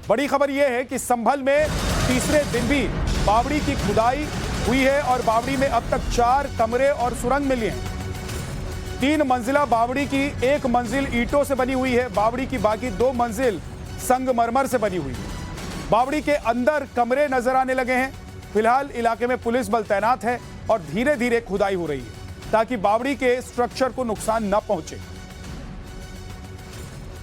बड़ी खबर यह है कि संभल में तीसरे दिन भी बावड़ी की खुदाई हुई है और बावड़ी में अब तक 4 कमरे और सुरंग मिले हैं। 3 मंजिला बावड़ी की एक मंजिल ईंटों से बनी हुई है, बावड़ी की बाकी 2 मंजिल संगमरमर से बनी हुई है। बावड़ी के अंदर कमरे नजर आने लगे हैं। फिलहाल इलाके में पुलिस बल तैनात है और धीरे धीरे खुदाई हो रही है ताकि बावड़ी के स्ट्रक्चर को नुकसान न पहुंचे।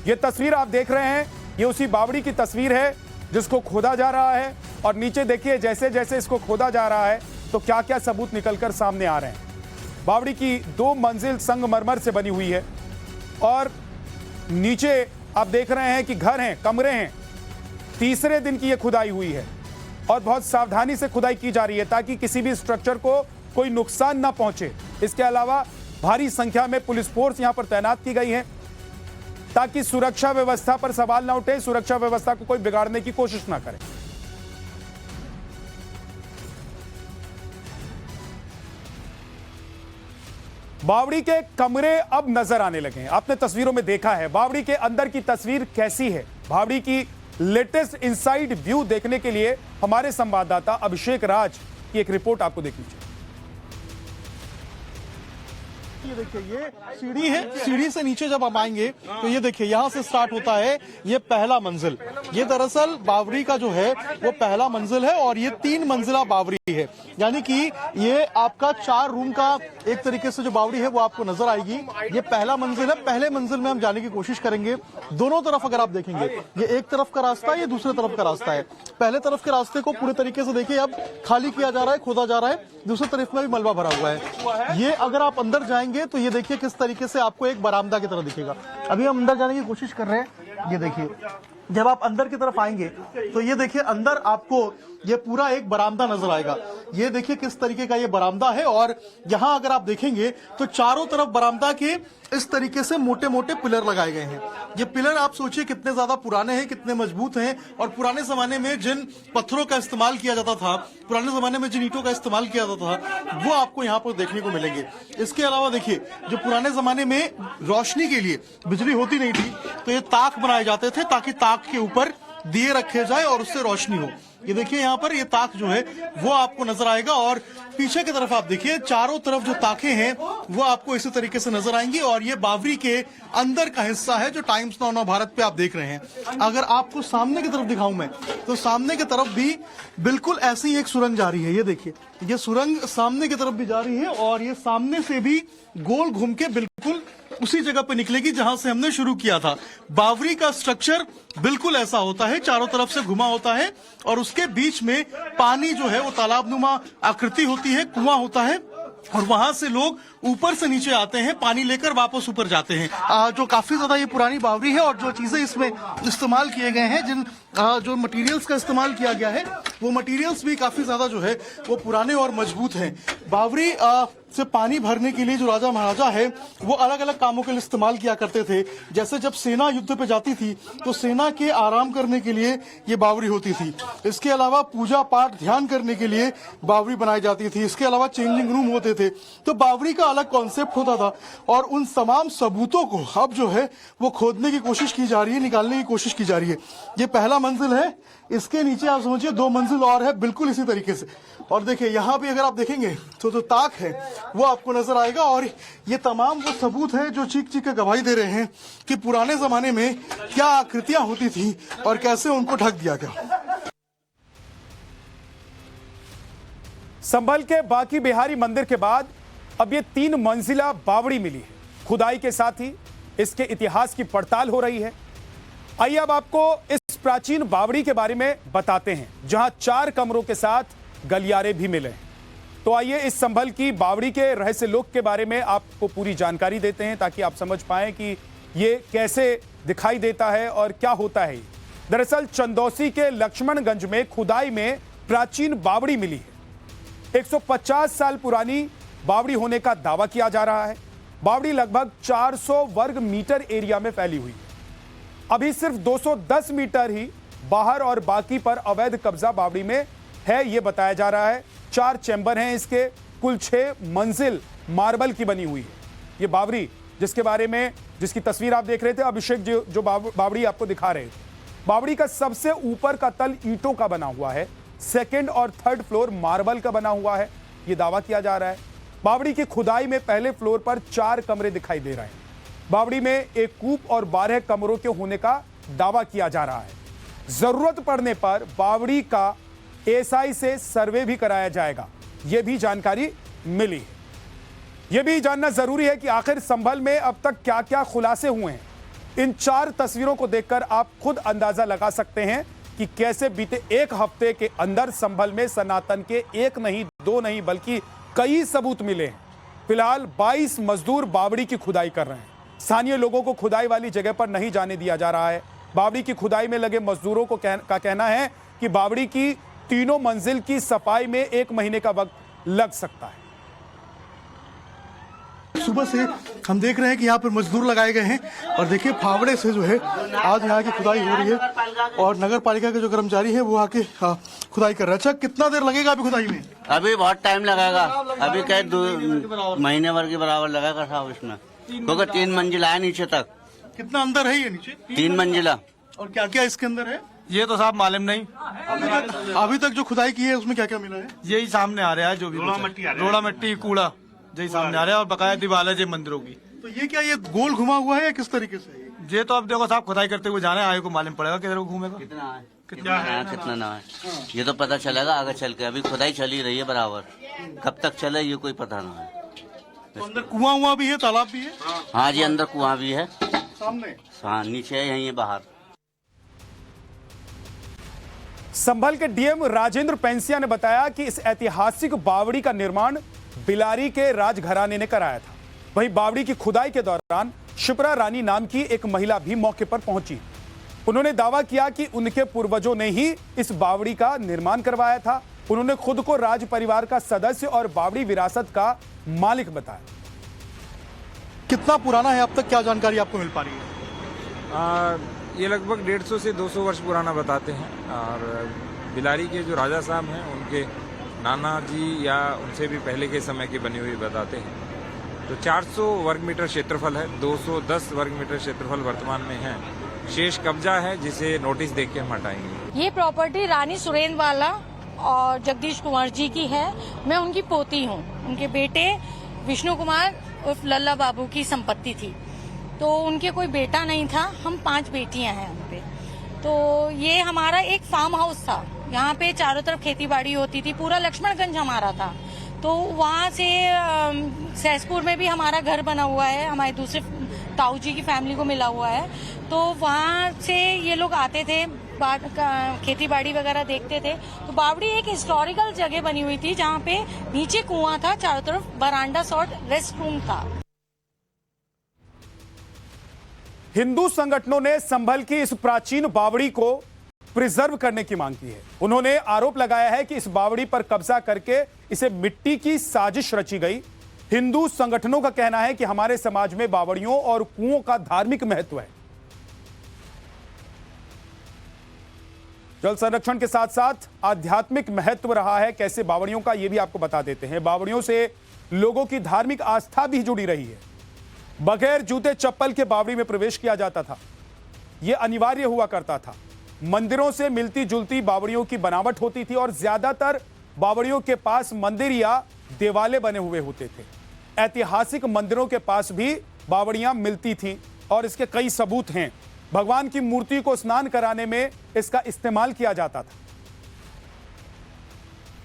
यह तस्वीर आप देख रहे हैं, ये उसी बावड़ी की तस्वीर है जिसको खोदा जा रहा है और नीचे देखिए जैसे जैसे इसको खोदा जा रहा है तो क्या क्या सबूत निकलकर सामने आ रहे हैं। बावड़ी की 2 मंजिल संगमरमर से बनी हुई है और नीचे आप देख रहे हैं कि घर हैं, कमरे हैं। तीसरे दिन की यह खुदाई हुई है और बहुत सावधानी से खुदाई की जा रही है ताकि किसी भी स्ट्रक्चर को कोई नुकसान ना पहुंचे। इसके अलावा भारी संख्या में पुलिस फोर्स यहां पर तैनात की गई है ताकि सुरक्षा व्यवस्था पर सवाल ना उठे, सुरक्षा व्यवस्था को कोई बिगाड़ने की कोशिश ना करे। बावड़ी के कमरे अब नजर आने लगे हैं। आपने तस्वीरों में देखा है बावड़ी के अंदर की तस्वीर कैसी है। बावड़ी की लेटेस्ट इनसाइड व्यू देखने के लिए हमारे संवाददाता अभिषेक राज की एक रिपोर्ट आपको देखनी चाहिए। ये देखिए, ये सीढ़ी है, सीढ़ी से नीचे जब आप आएंगे तो ये देखिए यहाँ से स्टार्ट होता है ये पहला मंजिल। ये दरअसल बावड़ी का जो है वो पहला मंजिल है और ये 3 मंजिला बावड़ी है, यानी कि ये आपका 4 रूम का एक तरीके से जो बावड़ी है वो आपको नजर आएगी। ये पहला मंजिल है। पहले मंजिल में हम जाने की कोशिश करेंगे। दोनों तरफ अगर आप देखेंगे, ये एक तरफ का रास्ता है, ये दूसरे तरफ का रास्ता है। पहले तरफ के रास्ते को पूरे तरीके से देखिए अब खाली किया जा रहा है, खोदा जा रहा है। दूसरी तरफ में भी मलबा भरा हुआ है। ये अगर आप अंदर जाएंगे तो ये देखिए किस तरीके से आपको एक बरामदा की तरह दिखेगा। अभी हम अंदर जाने की कोशिश कर रहे हैं। ये देखिए जब आप अंदर की तरफ आएंगे तो ये देखिए अंदर आपको ये पूरा एक बरामदा नजर आएगा। ये देखिए किस तरीके का ये बरामदा है और यहाँ अगर आप देखेंगे तो चारों तरफ बरामदा के इस तरीके से मोटे मोटे पिलर लगाए गए हैं। ये पिलर आप सोचिए कितने ज्यादा पुराने हैं, कितने मजबूत हैं और पुराने जमाने में जिन पत्थरों का इस्तेमाल किया जाता था, पुराने जमाने में जिन ईंटों का इस्तेमाल किया जाता था वो आपको यहाँ पर देखने को मिलेंगे। इसके अलावा देखिए जो पुराने जमाने में रोशनी के लिए बिजली होती नहीं थी तो ये ताक बनाए जाते थे ताकि ताक के ऊपर दिए रखे जाए और उससे रोशनी हो। ये देखिए यहाँ पर ये ताक जो है वो आपको नजर आएगा और पीछे की तरफ आप देखिए चारों तरफ जो ताकें हैं वो आपको इसी तरीके से नजर आएंगी और ये बावड़ी के अंदर का हिस्सा है जो टाइम्स नाउ भारत पे आप देख रहे हैं। अगर आपको सामने की तरफ दिखाऊं मैं तो सामने की तरफ भी बिल्कुल ऐसी ही एक सुरंग जा रही है। ये देखिए ये सुरंग सामने की तरफ भी जा रही है और ये सामने से भी गोल घूम के बिल्कुल उसी जगह पे निकलेगी जहां से हमने शुरू किया था। बावड़ी का स्ट्रक्चर बिल्कुल ऐसा होता है, चारों तरफ से घुमा होता है और उसके बीच में पानी जो है वो तालाबनुमा आकृति होती है, कुआं होता है और वहां से लोग ऊपर से नीचे आते हैं, पानी लेकर वापस ऊपर जाते हैं। जो काफी ज्यादा ये पुरानी बावड़ी है और जो चीजें इसमें इस्तेमाल किए गए हैं, जिन जो मटेरियल्स का इस्तेमाल किया गया है वो मटेरियल्स भी काफी ज्यादा जो है वो पुराने और मजबूत हैं। बावड़ी से पानी भरने के लिए जो राजा महाराजा है वो अलग अलग कामों के लिए इस्तेमाल किया करते थे। जैसे जब सेना युद्ध पे जाती थी तो सेना के आराम करने के लिए ये बावड़ी होती थी। इसके अलावा पूजा पाठ ध्यान करने के लिए बावड़ी बनाई जाती थी। इसके अलावा चेंजिंग रूम होते थे। तो बावड़ी का अलग कॉन्सेप्ट होता था और उन तमाम सबूतों को अब जो है वो खोदने की कोशिश की जा रही है, निकालने की कोशिश की जा रही है। ये पहला मंजिल है, इसके नीचे आप समझिए 2 मंजिल और है बिल्कुल इसी तरीके से। और देखिए यहाँ भी अगर आप देखेंगे तो जो ताक है वो आपको नजर आएगा और ये तमाम वो सबूत है जो चीख चीख के गवाही दे रहे हैं कि पुराने जमाने में क्या आकृतियां होती थी और कैसे उनको ढक दिया गया। संभल के बाकी बिहारी मंदिर के बाद अब ये 3 मंजिला बावड़ी मिली है। खुदाई के साथ ही इसके इतिहास की पड़ताल हो रही है। आइए अब आपको इस प्राचीन बावड़ी के बारे में बताते हैं जहां 4 कमरों के साथ गलियारे भी मिले। तो आइए इस संभल की बावड़ी के रहस्य लोक के बारे में आपको पूरी जानकारी देते हैं ताकि आप समझ पाएं कि ये कैसे दिखाई देता है और क्या होता है। दरअसल चंदौसी के लक्ष्मणगंज में खुदाई में प्राचीन बावड़ी मिली है। 150 साल पुरानी बावड़ी होने का दावा किया जा रहा है। बावड़ी लगभग 400 वर्ग मीटर एरिया में फैली हुई है। अभी सिर्फ 210 मीटर ही बाहर और बाकी पर अवैध कब्जा बावड़ी में है, यह बताया जा रहा है। 4 चैम्बर हैं इसके, कुल 6 मंजिल मार्बल की बनी हुई है। ये बावड़ी जिसके बारे में जिसकी तस्वीर आप देख रहे थे अभिषेक जो बावड़ी आपको दिखा रहे थे, बावड़ी का सबसे ऊपर का तल ईंटों का बना हुआ है, सेकंड और थर्ड फ्लोर मार्बल का बना हुआ है, यह दावा किया जा रहा है। बावड़ी की खुदाई में पहले फ्लोर पर 4 कमरे दिखाई दे रहे हैं। बावड़ी में एक कूप और 12 कमरों के होने का दावा किया जा रहा है। जरूरत पड़ने पर बावड़ी का एएसआई से सर्वे भी कराया जाएगा, यह भी जानकारी मिली है। यह भी जानना जरूरी है कि आखिर संभल में अब तक क्या क्या खुलासे हुए हैं। इन 4 तस्वीरों को देखकर आप खुद अंदाजा लगा सकते हैं कि कैसे बीते एक हफ्ते के अंदर संभल में सनातन के 1 नहीं 2 नहीं बल्कि कई सबूत मिले हैं। फिलहाल 22 मजदूर बावड़ी की खुदाई कर रहे हैं। स्थानीय लोगों को खुदाई वाली जगह पर नहीं जाने दिया जा रहा है। बावड़ी की खुदाई में लगे मजदूरों का कहना है कि बावड़ी की तीनों मंजिल की सफाई में 1 महीने का वक्त लग सकता है। सुबह से हम देख रहे हैं कि यहाँ पर मजदूर लगाए गए हैं और देखिए फावड़े से जो है आज यहाँ की खुदाई हो रही है और नगर पालिका के जो कर्मचारी हैं वो आके खुदाई कर रहे हैं। अच्छा, कितना देर लगेगा अभी खुदाई में? अभी बहुत टाइम लगेगा, अभी कई 2 महीने भर के बराबर लगेगा साहब इसमें, क्योंकि 3 मंजिला है नीचे तक। कितना अंदर है ये नीचे? 3 मंजिला। और क्या क्या इसके अंदर है ये तो साहब मालूम नहीं। अभी तक जो खुदाई की है उसमें क्या क्या मिला है? यही सामने आ रहा है, जो भी रोड़ा मिट्टी कूड़ा यही सामने आ रहा है और बकाया दीवार है मंदिरों की। तो ये क्या ये गोल घुमा हुआ है या किस तरीके से? ये तो अब देखो साहब खुदाई करते हुए जाने आए को मालूम पड़ेगा किधर को घूमेगा, कितना है कितना ना है, ये तो पता चलेगा आगे चल के। अभी खुदाई चली रही है बराबर, कब तक चले ये कोई पता ना है। तो अंदर कुआं हुआ भी है, तालाब भी है? हाँ जी, अंदर कुआं भी है, सामने हाँ नीचे है, यहीं है बाहर। संभल के डीएम राजेंद्र पेंसिया ने बताया कि इस ऐतिहासिक बावड़ी का निर्माण बिलारी के राजघराने ने कराया था। वहीं बावड़ी की खुदाई के दौरान शिप्रा रानी नाम की एक महिला भी मौके पर पहुंची। उन्होंने दावा किया कि उनके पूर्वजों ने ही इस बावड़ी का निर्माण करवाया था। उन्होंने खुद को राज परिवार का सदस्य और बावड़ी विरासत का मालिक बताया। कितना पुराना है अब तक, क्या जानकारी आपको मिल पा रही है? ये लगभग 150 से 200 वर्ष पुराना बताते हैं और बिलारी के जो राजा साहब हैं उनके नाना जी या उनसे भी पहले के समय की बनी हुई बताते हैं। तो 400 वर्ग मीटर क्षेत्रफल है, 210 वर्ग मीटर क्षेत्रफल वर्तमान में है। शेष कब्जा है जिसे नोटिस देख के हम हटाएंगे। ये प्रॉपर्टी रानी सुरेंद्र वाला और जगदीश कुमार जी की है। मैं उनकी पोती हूँ। उनके बेटे विष्णु कुमार उर्फ लल्ला बाबू की संपत्ति थी, तो उनके कोई बेटा नहीं था। हम 5 बेटियां हैं उनपे। तो ये हमारा एक फार्म हाउस था, यहाँ पे चारों तरफ खेती बाड़ी होती थी, पूरा लक्ष्मणगंज हमारा था। तो वहाँ से सहसपुर में भी हमारा घर बना हुआ है, हमारे दूसरे ताऊ जी की फैमिली को मिला हुआ है। तो वहाँ से ये लोग आते थे, खेती बाड़ी वगैरह देखते थे। तो बावड़ी एक हिस्टोरिकल जगह बनी हुई थी जहाँ पे नीचे कुआं था, चारों तरफ बरांडा सॉर्ट रेस्ट रूम था। हिंदू संगठनों ने संभल की इस प्राचीन बावड़ी को प्रिजर्व करने की मांग की है। उन्होंने आरोप लगाया है कि इस बावड़ी पर कब्जा करके इसे मिट्टी की साजिश रची गई। हिंदू संगठनों का कहना है कि हमारे समाज में बावड़ियों और कुओं का धार्मिक महत्व है। जल संरक्षण के साथ साथ आध्यात्मिक महत्व रहा है कैसे बावड़ियों का, यह भी आपको बता देते हैं। बावड़ियों से लोगों की धार्मिक आस्था भी जुड़ी रही है। बगैर जूते चप्पल के बावड़ी में प्रवेश किया जाता था, यह अनिवार्य हुआ करता था। मंदिरों से मिलती जुलती बावड़ियों की बनावट होती थी और ज्यादातर बावड़ियों के पास मंदिर या देवालय बने हुए होते थे। ऐतिहासिक मंदिरों के पास भी बावड़ियां मिलती थीं और इसके कई सबूत हैं। भगवान की मूर्ति को स्नान कराने में इसका इस्तेमाल किया जाता था।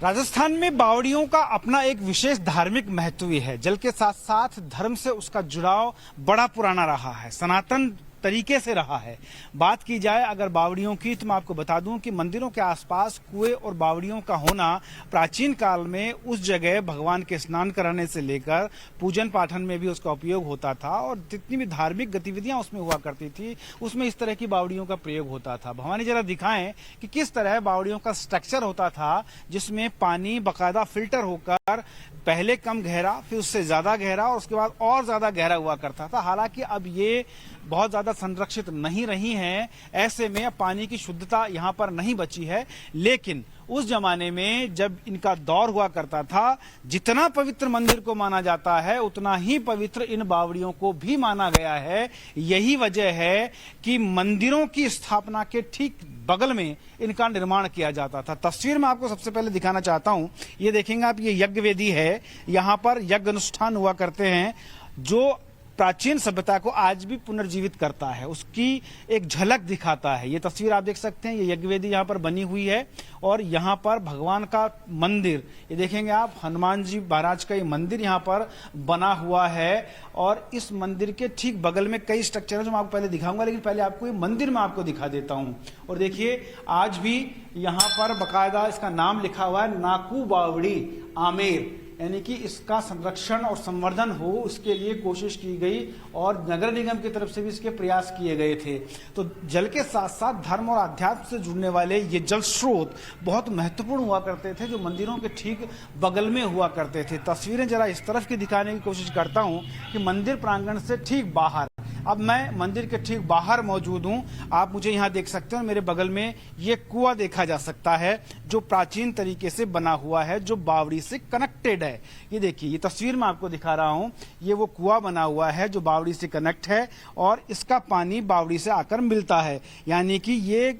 राजस्थान में बावड़ियों का अपना एक विशेष धार्मिक महत्व भी है। जल के साथ साथ धर्म से उसका जुड़ाव बड़ा पुराना रहा है, सनातन तरीके से रहा है। बात की जाए अगर बावड़ियों की, तो मैं आपको बता दूं कि मंदिरों के आसपास कुएं और बावड़ियों का होना प्राचीन काल में उस जगह भगवान के स्नान कराने से लेकर पूजन पाठन में भी उसका उपयोग होता था और जितनी भी धार्मिक गतिविधियां उसमें हुआ करती थी उसमें इस तरह की बावड़ियों का प्रयोग होता था। भवानी जरा दिखाएं कि किस तरह बावड़ियों का स्ट्रक्चर होता था, जिसमें पानी बाकायदा फिल्टर होकर पहले कम गहरा, फिर उससे ज्यादा गहरा और उसके बाद और ज्यादा गहरा हुआ करता था। हालांकि अब ये बहुत ज्यादा संरक्षित नहीं रही हैं, ऐसे में पानी की शुद्धता यहाँ पर नहीं बची है। लेकिन उस जमाने में जब इनका दौर हुआ करता था, जितना पवित्र मंदिर को माना जाता है उतना ही पवित्र इन बावड़ियों को भी माना गया है। यही वजह है कि मंदिरों की स्थापना के ठीक बगल में इनका निर्माण किया जाता था। तस्वीर में आपको सबसे पहले दिखाना चाहता हूं, ये देखेंगे आप, ये यज्ञ वेदी है, यहां पर यज्ञ अनुष्ठान हुआ करते हैं जो प्राचीन सभ्यता को आज भी पुनर्जीवित करता है, उसकी एक झलक दिखाता है। ये तस्वीर आप देख सकते हैं, ये यज्ञवेदी यहाँ पर बनी हुई है और यहाँ पर भगवान का मंदिर, ये देखेंगे आप, हनुमान जी महाराज का ये मंदिर यहाँ पर बना हुआ है। और इस मंदिर के ठीक बगल में कई स्ट्रक्चर है जो मैं आपको पहले दिखाऊंगा, लेकिन पहले आपको ये मंदिर में आपको दिखा देता हूँ। और देखिए आज भी यहाँ पर बाकायदा इसका नाम लिखा हुआ है, नाकू बावड़ी आमेर, यानी कि इसका संरक्षण और संवर्धन हो उसके लिए कोशिश की गई और नगर निगम की तरफ से भी इसके प्रयास किए गए थे। तो जल के साथ साथ धर्म और अध्यात्म से जुड़ने वाले ये जल स्रोत बहुत महत्वपूर्ण हुआ करते थे, जो मंदिरों के ठीक बगल में हुआ करते थे। तस्वीरें जरा इस तरफ की दिखाने की कोशिश करता हूँ कि मंदिर प्रांगण से ठीक बाहर, अब मैं मंदिर के ठीक बाहर मौजूद हूं, आप मुझे यहां देख सकते हैं। मेरे बगल में ये कुआं देखा जा सकता है जो प्राचीन तरीके से बना हुआ है, जो बावड़ी से कनेक्टेड है। ये देखिए, ये तस्वीर में आपको दिखा रहा हूं, ये वो कुआं बना हुआ है जो बावड़ी से कनेक्ट है और इसका पानी बावड़ी से आकर मिलता है। यानी कि ये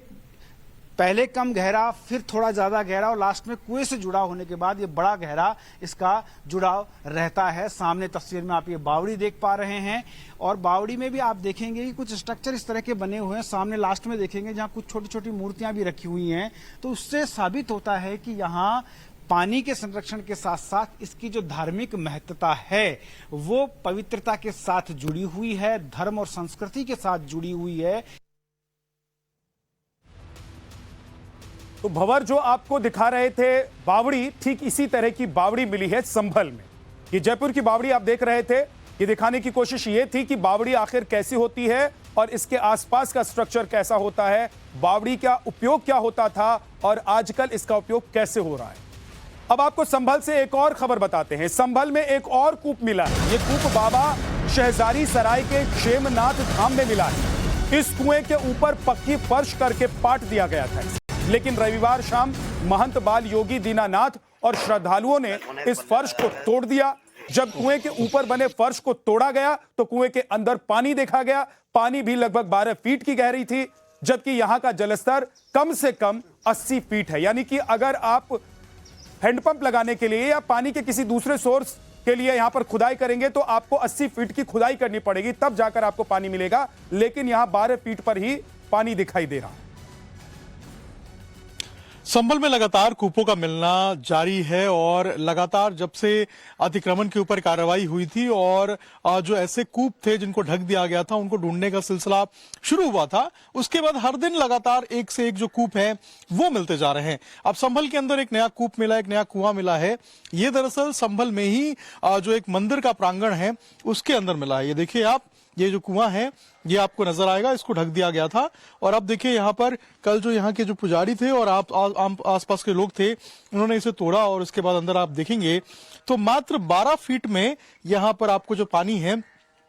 पहले कम गहरा, फिर थोड़ा ज्यादा गहरा और लास्ट में कुएं से जुड़ा होने के बाद ये बड़ा गहरा इसका जुड़ाव रहता है। सामने तस्वीर में आप ये बावड़ी देख पा रहे हैं और बावड़ी में भी आप देखेंगे कि कुछ स्ट्रक्चर इस तरह के बने हुए हैं। सामने लास्ट में देखेंगे जहां कुछ छोटी छोटी मूर्तियां भी रखी हुई हैं, तो उससे साबित होता है कि यहाँ पानी के संरक्षण के साथ साथ इसकी जो धार्मिक महत्ता है वो पवित्रता के साथ जुड़ी हुई है, धर्म और संस्कृति के साथ जुड़ी हुई है। तो भंवर जो आपको दिखा रहे थे बावड़ी, ठीक इसी तरह की बावड़ी मिली है संभल में। ये जयपुर की बावड़ी आप देख रहे थे, ये दिखाने की कोशिश ये थी कि बावड़ी आखिर कैसी होती है और इसके आसपास का स्ट्रक्चर कैसा होता है, बावड़ी का उपयोग क्या होता था और आजकल इसका उपयोग कैसे हो रहा है। अब आपको संभल से एक और खबर बताते हैं। संभल में एक और कूप मिला है। ये कूप बाबा शहजारी सराय के क्षेमनाथ धाम में मिला है। इस कुएं के ऊपर पक्की फर्श करके पाट दिया गया था, लेकिन रविवार शाम महंत बाल योगी दीनानाथ और श्रद्धालुओं ने इस फर्श को तोड़ दिया। जब कुएं के ऊपर बने फर्श को तोड़ा गया तो कुएं के अंदर पानी देखा गया। पानी भी लगभग 12 फीट की गहरी थी, जबकि यहां का जलस्तर कम से कम 80 फीट है। यानी कि अगर आप हैंडपंप लगाने के लिए या पानी के किसी दूसरे सोर्स के लिए यहां पर खुदाई करेंगे तो आपको 80 फीट की खुदाई करनी पड़ेगी, तब जाकर आपको पानी मिलेगा। लेकिन यहां 12 फीट पर ही पानी दिखाई दे रहा है। संभल में लगातार कूपों का मिलना जारी है और लगातार जब से अतिक्रमण के ऊपर कार्रवाई हुई थी और जो ऐसे कूप थे जिनको ढक दिया गया था उनको ढूंढने का सिलसिला शुरू हुआ था, उसके बाद हर दिन लगातार एक से एक जो कूप है वो मिलते जा रहे हैं। अब संभल के अंदर एक नया कूप मिला, एक नया कुआं मिला है। ये दरअसल संभल में ही जो एक मंदिर का प्रांगण है उसके अंदर मिला है। ये देखिए आप, ये जो कुआं है ये आपको नजर आएगा, इसको ढक दिया गया था। और अब देखिए यहाँ पर कल जो यहाँ के जो पुजारी थे और आसपास के लोग थे, उन्होंने इसे तोड़ा और उसके बाद अंदर आप देखेंगे तो मात्र 12 फीट में यहाँ पर आपको जो पानी है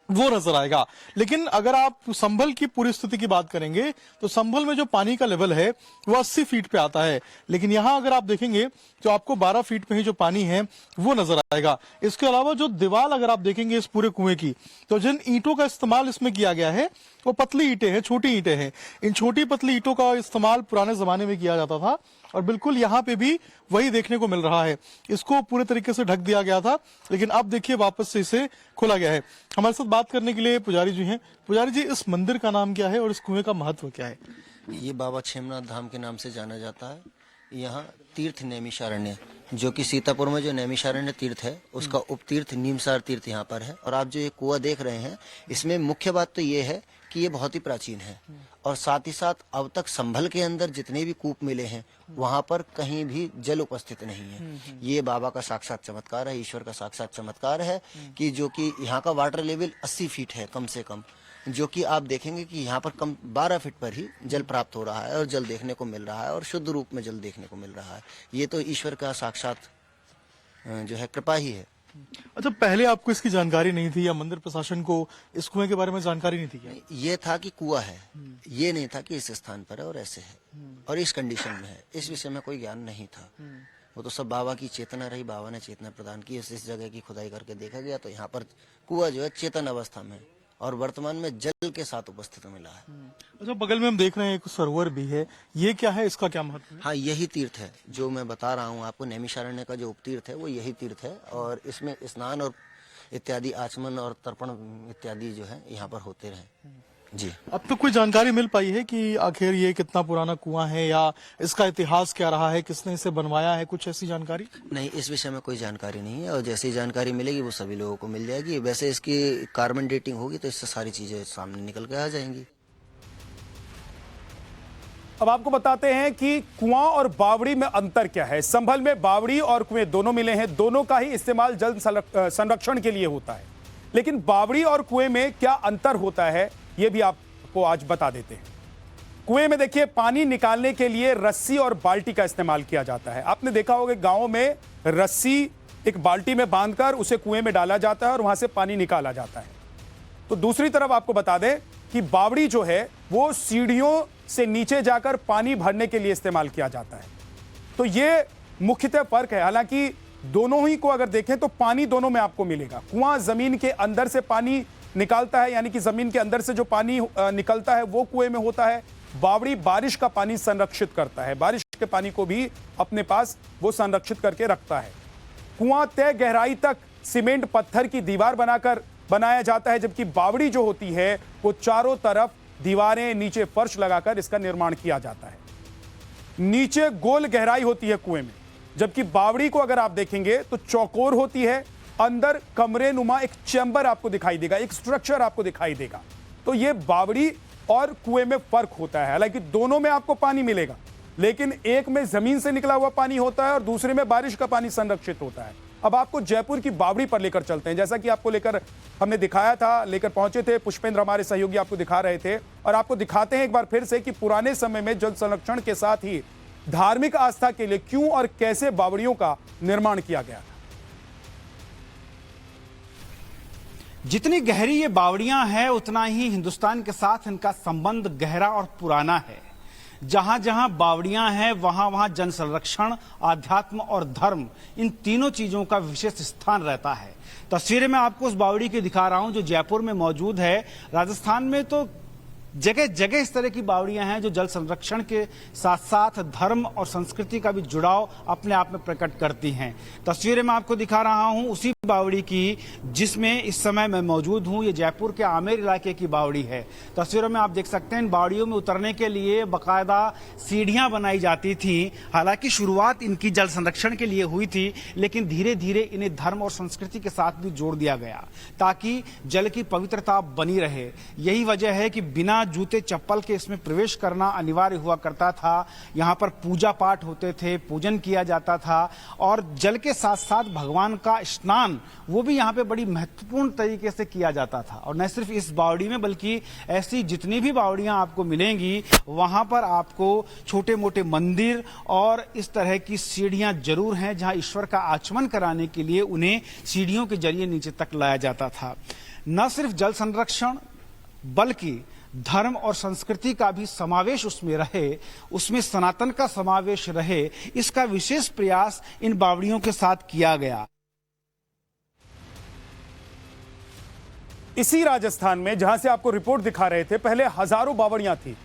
वो नजर आएगा। लेकिन अगर आप संभल की पूरी स्थिति की बात करेंगे तो संभल में जो पानी का लेवल है वो 80 फीट पे आता है, लेकिन यहाँ अगर आप देखेंगे तो आपको 12 फीट पे ही जो पानी है वो नजर आएगा। इसके अलावा जो दीवार अगर आप देखेंगे इस पूरे कुएं की, तो जिन ईंटों का इस्तेमाल इसमें किया गया है वो पतली ईंटें हैं, छोटी ईंटें हैं। इन छोटी पतली ईंटों का इस्तेमाल पुराने जमाने में किया जाता था और बिल्कुल यहाँ पे भी वही देखने को मिल रहा है। इसको पूरे तरीके से ढक दिया गया था, लेकिन अब देखिए वापस से इसे खोला गया है। हमारे साथ बात करने के लिए पुजारी जी हैं। पुजारी जी, इस मंदिर का नाम क्या है और इस कुएं का महत्व क्या है? ये बाबा क्षेमनाथ धाम के नाम से जाना जाता है। यहाँ तीर्थ नैमिषारण्य, जो कि सीतापुर में जो नैमिषारण्य तीर्थ है उसका उपतीर्थ नीमसार तीर्थ यहाँ पर है। और आप जो ये कुआं देख रहे हैं, इसमें मुख्य बात तो ये है कि ये बहुत ही प्राचीन है और साथ ही साथ अब तक संभल के अंदर जितने भी कूप मिले हैं वहां पर कहीं भी जल उपस्थित नहीं है। ये बाबा का साक्षात चमत्कार है, ईश्वर का साक्षात चमत्कार है कि जो कि यहाँ का वाटर लेवल 80 फीट है कम से कम, जो कि आप देखेंगे कि यहाँ पर कम 12 फीट पर ही जल प्राप्त हो रहा है और जल देखने को मिल रहा है और शुद्ध रूप में जल देखने को मिल रहा है। ये तो ईश्वर का साक्षात जो है कृपा ही है अच्छा, पहले आपको इसकी जानकारी नहीं थी या मंदिर प्रशासन को इस कुएं के बारे में जानकारी नहीं थी क्या? ये था कि कुआं है, ये नहीं था कि इस स्थान पर है और ऐसे है और इस कंडीशन में है, इस विषय में कोई ज्ञान नहीं था। वो तो सब बाबा की चेतना रही, बाबा ने चेतना प्रदान की, इस जगह की खुदाई करके देखा गया तो यहाँ पर कुआं जो है चेतन अवस्था में और वर्तमान में जल के साथ उपस्थित मिला है। अच्छा, बगल में हम देख रहे हैं एक सरोवर भी है, ये क्या है, इसका क्या महत्व है? हाँ, यही तीर्थ है जो मैं बता रहा हूँ आपको, नैमिषारण्य का जो उपतीर्थ है वो यही तीर्थ है और इसमें स्नान और इत्यादि आचमन और तर्पण इत्यादि जो है यहाँ पर होते रहे। जी, अब तक कोई जानकारी मिल पाई है कि आखिर ये कितना पुराना कुआं है या इसका इतिहास क्या रहा है, किसने इसे बनवाया है, कुछ ऐसी जानकारी? नहीं, इस विषय में कोई जानकारी नहीं है और जैसी जानकारी मिलेगी वो सभी लोगों को मिल जाएगी। वैसे इसकी कार्बन डेटिंग होगी तो इससे सारी चीजें सामने निकल के आ जाएंगी। अब आपको बताते हैं कि कुआं और बावड़ी में अंतर क्या है। संभल में बावड़ी और कुएं दोनों मिले हैं, दोनों का ही इस्तेमाल जल संरक्षण के लिए होता है, लेकिन बावड़ी और कुएं में क्या अंतर होता है ये भी आपको आज बता देते हैं। कुएं में देखिए, पानी निकालने के लिए रस्सी और बाल्टी का इस्तेमाल किया जाता है। आपने देखा होगा गांवों में रस्सी एक बाल्टी में बांधकर उसे कुएं में डाला जाता है और वहां से पानी निकाला जाता है। तो दूसरी तरफ आपको बता दें कि बावड़ी जो है वो सीढ़ियों से नीचे जाकर पानी भरने के लिए इस्तेमाल किया जाता है। तो ये मुख्यतः फर्क है। हालांकि दोनों ही को अगर देखें तो पानी दोनों में आपको मिलेगा। कुआं जमीन के अंदर से पानी निकालता है, यानी कि जमीन के अंदर से जो पानी निकलता है वो कुएं में होता है। बावड़ी बारिश का पानी संरक्षित करता है, बारिश के पानी को भी अपने पास वो संरक्षित करके रखता है। कुआं तय गहराई तक सीमेंट पत्थर की दीवार बनाकर बनाया जाता है, जबकि बावड़ी जो होती है वो चारों तरफ दीवारें, नीचे फर्श लगाकर इसका निर्माण किया जाता है। नीचे गोल गहराई होती है कुएं में, जबकि बावड़ी को अगर आप देखेंगे तो चौकोर होती है। अंदर कमरे नुमा एक चैम्बर आपको दिखाई देगा, एक स्ट्रक्चर आपको दिखाई देगा। तो ये बावड़ी और कुएं में फर्क होता है। हालांकि दोनों में आपको पानी मिलेगा, लेकिन एक में जमीन से निकला हुआ पानी होता है और दूसरे में बारिश का पानी संरक्षित होता है। अब आपको जयपुर की बावड़ी पर लेकर चलते हैं। जैसा कि आपको लेकर हमने दिखाया था, लेकर पहुंचे थे पुष्पेंद्र, हमारे सहयोगी आपको दिखा रहे थे, और आपको दिखाते हैं एक बार फिर से कि पुराने समय में जल संरक्षण के साथ ही धार्मिक आस्था के लिए क्यों और कैसे बावड़ियों का निर्माण किया गया। जितनी गहरी ये बावड़ियां हैं उतना ही हिंदुस्तान के साथ इनका संबंध गहरा और पुराना है। जहां जहां बावड़ियां हैं वहां वहां जन संरक्षण, आध्यात्म और धर्म, इन तीनों चीजों का विशेष स्थान रहता है। तस्वीरें मैं आपको उस बावड़ी की दिखा रहा हूं जो जयपुर में मौजूद है। राजस्थान में तो जगह जगह इस तरह की बावड़ियां हैं जो जल संरक्षण के साथ साथ धर्म और संस्कृति का भी जुड़ाव अपने आप में प्रकट करती हैं। तस्वीरें मैं आपको दिखा रहा हूं उसी बावड़ी की जिसमें इस समय मैं मौजूद हूं। ये जयपुर के आमेर इलाके की बावड़ी है। तस्वीरों में आप देख सकते हैं इन बावड़ियों में उतरने के लिए बाकायदा सीढ़ियां बनाई जाती थी। हालांकि शुरुआत इनकी जल संरक्षण के लिए हुई थी, लेकिन धीरे धीरे इन्हें धर्म और संस्कृति के साथ भी जोड़ दिया गया ताकि जल की पवित्रता बनी रहे। यही वजह है कि बिना जूते चप्पल के इसमें प्रवेश करना अनिवार्य हुआ करता था। यहाँ पर पूजा पाठ होते थे, पूजन किया जाता था और जल के साथ साथ भगवान का स्नान वो भी यहाँ पे बड़ी महत्वपूर्ण तरीके से किया जाता था। और न सिर्फ इस बावड़ी में बल्कि ऐसी जितनी भी बावड़ियां आपको मिलेंगी वहां पर आपको छोटे मोटे मंदिर और इस तरह की सीढ़ियां जरूर हैं जहां ईश्वर का आचमन कराने के लिए उन्हें सीढ़ियों के जरिए नीचे तक लाया जाता था। न सिर्फ जल संरक्षण बल्कि धर्म और संस्कृति का भी समावेश उसमें रहे, उसमें सनातन का समावेश रहे, इसका विशेष प्रयास इन बावड़ियों के साथ किया गया। इसी राजस्थान में जहां से आपको रिपोर्ट दिखा रहे थे, पहले हजारों बावड़ियां थी।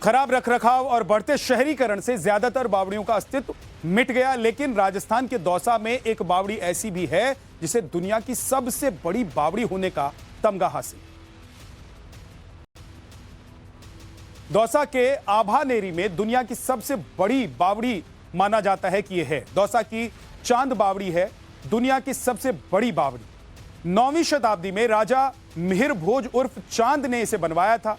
खराब रखरखाव और बढ़ते शहरीकरण से ज्यादातर बावड़ियों का अस्तित्व मिट गया। लेकिन राजस्थान के दौसा में एक बावड़ी ऐसी भी है जिसे दुनिया की सबसे बड़ी बावड़ी होने का तमगा हासिल। दौसा के आभानेरी में दुनिया की सबसे बड़ी बावड़ी माना जाता है कि यह है। दौसा की चांद बावड़ी है दुनिया की सबसे बड़ी बावड़ी। 9वीं शताब्दी में राजा मिहिर भोज उर्फ चांद ने इसे बनवाया था।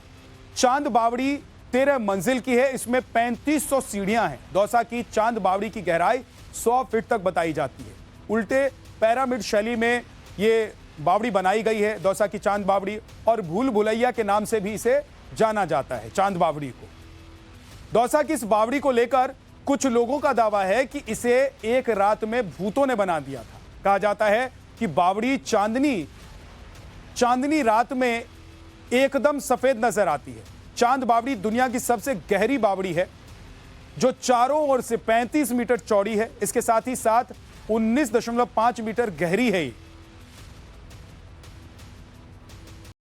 चांद बावड़ी 13 मंजिल की है, इसमें 3500 सीढ़ियां हैं। दौसा की चांद बावड़ी की गहराई 100 फीट तक बताई जाती है। उल्टे पैरामिड शैली में ये बावड़ी बनाई गई है, दौसा की चांद बावड़ी, और भूल भुलैया के नाम से भी इसे जाना जाता है, चांद बावड़ी को। दौसा की इस बावड़ी को लेकर कुछ लोगों का दावा है कि इसे एक रात में भूतों ने बना दिया था। कहा जाता है कि बावड़ी चांदनी रात में एकदम सफेद नजर आती है। चांद बावड़ी दुनिया की सबसे गहरी बावड़ी है जो चारों ओर से 35 मीटर चौड़ी है। इसके साथ ही साथ 19.5 मीटर गहरी है।